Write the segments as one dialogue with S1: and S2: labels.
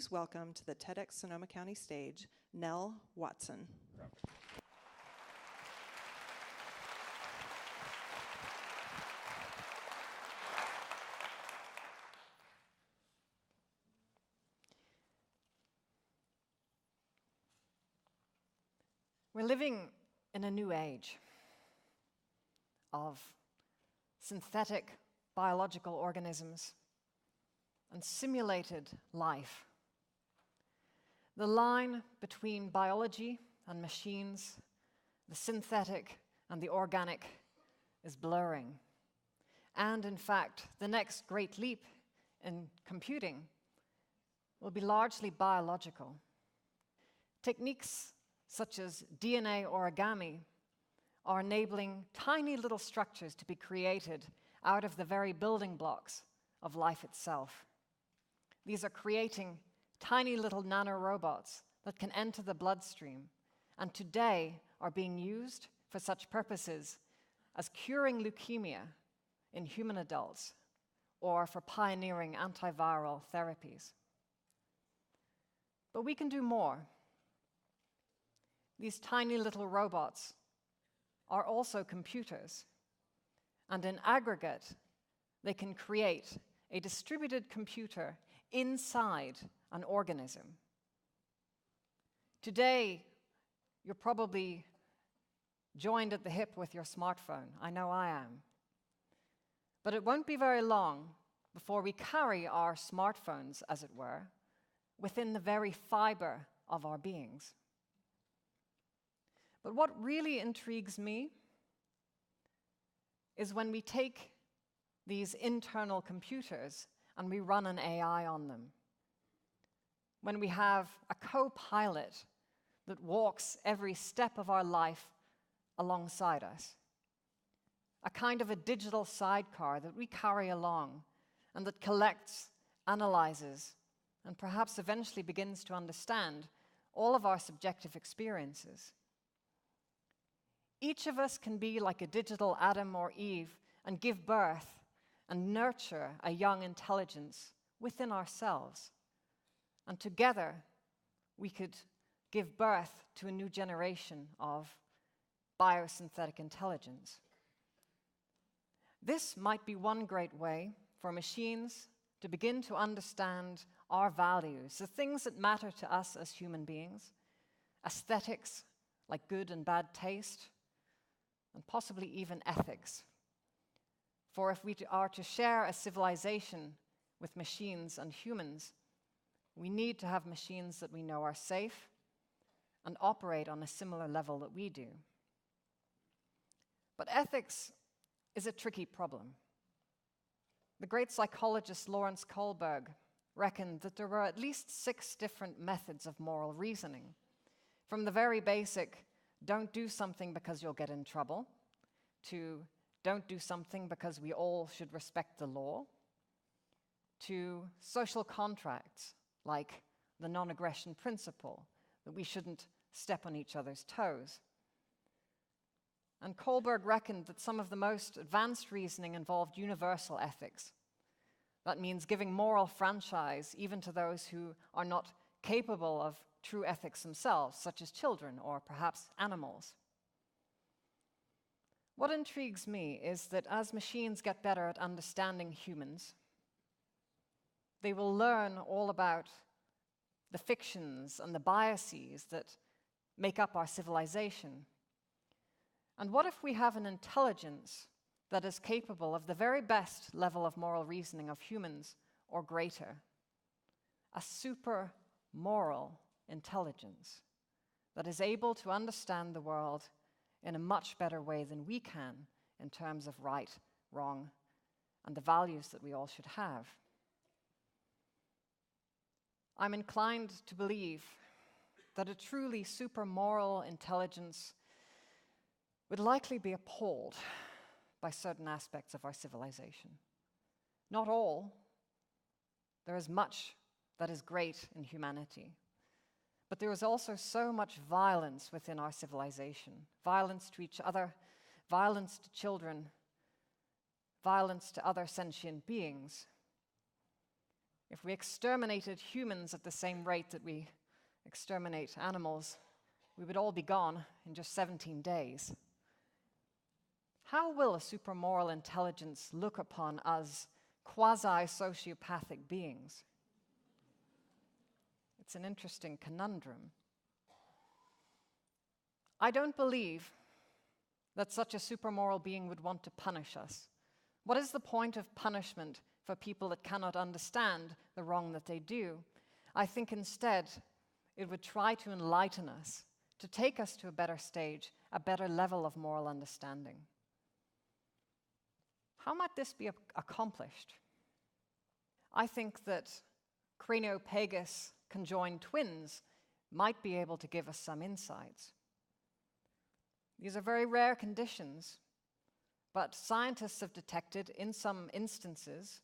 S1: please welcome to the TEDxSonomaCounty stage, Nell Watson.
S2: We're living in a new age of synthetic biological organisms and simulated life. The line between biology and machines, the synthetic and the organic, is blurring. And in fact, the next great leap in computing will be largely biological. Techniques such as DNA origami are enabling tiny little structures to be created out of the very building blocks of life itself. These are creating tiny little nanorobots that can enter the bloodstream and today are being used for such purposes as curing leukemia in human adults or for pioneering antiviral therapies. But we can do more. These tiny little robots are also computers, and in aggregate, they can create a distributed computer inside an organism. Today, you're probably joined at the hip with your smartphone. I know I am. But it won't be very long before we carry our smartphones, as it were, within the very fiber of our beings. But what really intrigues me is when we take these internal computers and we run an AI on them. When we have a co-pilot that walks every step of our life alongside us. A kind of a digital sidecar that we carry along and that collects, analyzes, and perhaps eventually begins to understand all of our subjective experiences. Each of us can be like a digital Adam or Eve and give birth and nurture a young intelligence within ourselves. And together, we could give birth to a new generation of biosynthetic intelligence. This might be one great way for machines to begin to understand our values, the things that matter to us as human beings, aesthetics like good and bad taste, and possibly even ethics. For if we are to share a civilization with machines and humans, we need to have machines that we know are safe and operate on a similar level that we do. But ethics is a tricky problem. The great psychologist Lawrence Kohlberg reckoned that there were at least 6 different methods of moral reasoning, from the very basic, don't do something because you'll get in trouble, to don't do something because we all should respect the law, to social contracts like the non-aggression principle, that we shouldn't step on each other's toes. And Kohlberg reckoned that some of the most advanced reasoning involved universal ethics. That means giving moral franchise even to those who are not capable of true ethics themselves, such as children or perhaps animals. What intrigues me is that as machines get better at understanding humans, they will learn all about the fictions and the biases that make up our civilization. And what if we have an intelligence that is capable of the very best level of moral reasoning of humans or greater? A super moral intelligence that is able to understand the world in a much better way than we can in terms of right, wrong, and the values that we all should have. I'm inclined to believe that a truly super moral intelligence would likely be appalled by certain aspects of our civilization. Not all. There is much that is great in humanity. But there is also so much violence within our civilization. Violence to each other, violence to children, violence to other sentient beings. If we exterminated humans at the same rate that we exterminate animals, we would all be gone in just 17 days. How will a supermoral intelligence look upon us quasi-sociopathic beings? It's an interesting conundrum. I don't believe that such a supermoral being would want to punish us. What is the point of punishment for people that cannot understand the wrong that they do? I think instead it would try to enlighten us, to take us to a better stage, a better level of moral understanding. How might this be accomplished? I think that craniopagus conjoined twins might be able to give us some insights. These are very rare conditions, but scientists have detected in some instances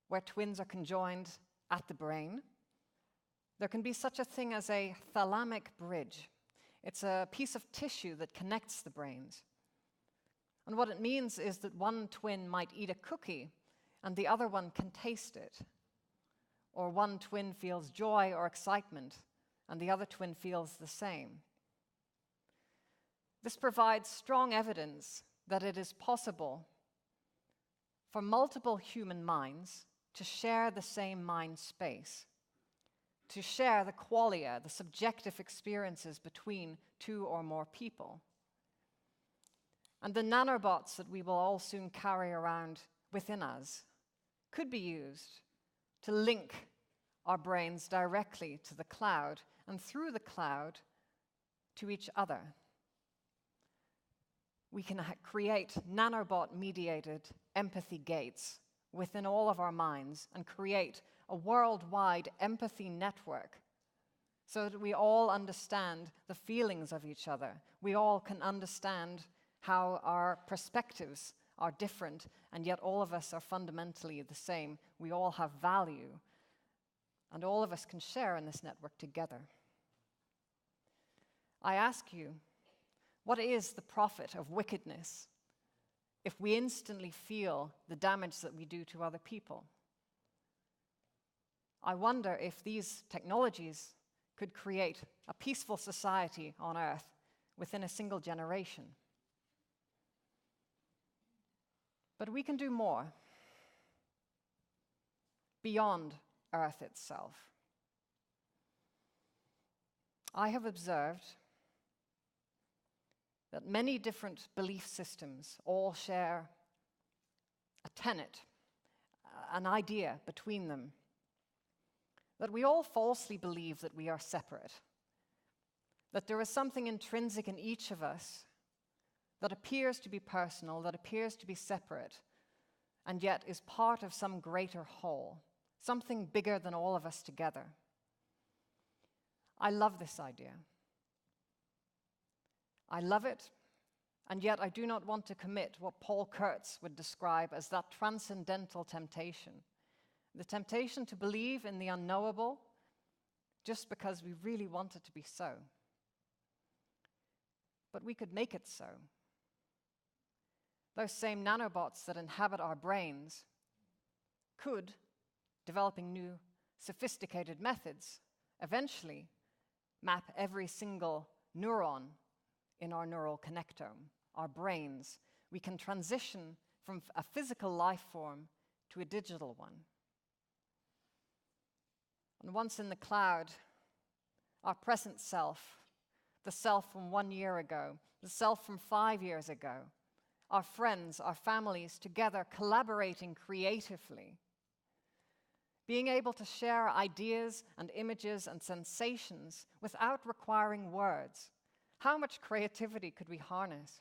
S2: where twins are conjoined at the brain, there can be such a thing as a thalamic bridge. It's a piece of tissue that connects the brains. And what it means is that one twin might eat a cookie and the other one can taste it. Or one twin feels joy or excitement and the other twin feels the same. This provides strong evidence that it is possible for multiple human minds to share the same mind space, to share the qualia, the subjective experiences between two or more people. And the nanobots that we will all soon carry around within us could be used to link our brains directly to the cloud and through the cloud to each other. We can create nanobot-mediated empathy gates within all of our minds and create a worldwide empathy network so that we all understand the feelings of each other. We all can understand how our perspectives are different, and yet all of us are fundamentally the same. We all have value, and all of us can share in this network together. I ask you, what is the profit of wickedness if we instantly feel the damage that we do to other people? I wonder if these technologies could create a peaceful society on Earth within a single generation. But we can do more beyond Earth itself. I have observed that many different belief systems all share a tenet, an idea between them, that we all falsely believe that we are separate, that there is something intrinsic in each of us that appears to be personal, that appears to be separate, and yet is part of some greater whole, something bigger than all of us together. I love this idea. I love it, and yet I do not want to commit what Paul Kurtz would describe as that transcendental temptation, the temptation to believe in the unknowable just because we really want it to be so. But we could make it so. Those same nanobots that inhabit our brains could, developing new sophisticated methods, eventually map every single neuron in our neural connectome, our brains. We can transition from a physical life form to a digital one. And once in the cloud, our present self, the self from 1 year ago, the self from 5 years ago, our friends, our families together collaborating creatively, being able to share ideas and images and sensations without requiring words. How much creativity could we harness?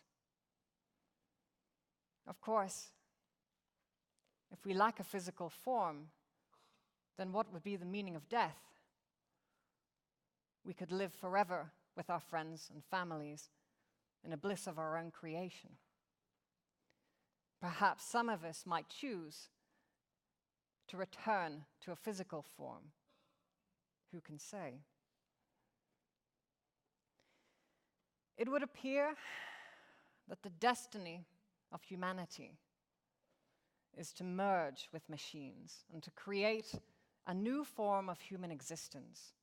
S2: Of course, if we lack a physical form, then what would be the meaning of death? We could live forever with our friends and families in a bliss of our own creation. Perhaps some of us might choose to return to a physical form. Who can say? It would appear that the destiny of humanity is to merge with machines and to create a new form of human existence.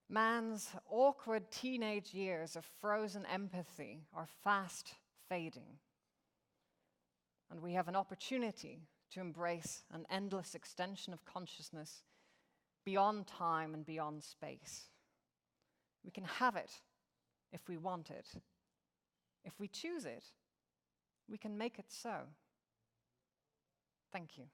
S2: Man's awkward teenage years of frozen empathy are fast fading, and we have an opportunity to embrace an endless extension of consciousness beyond time and beyond space. We can have it if we want it. If we choose it, we can make it so. Thank you.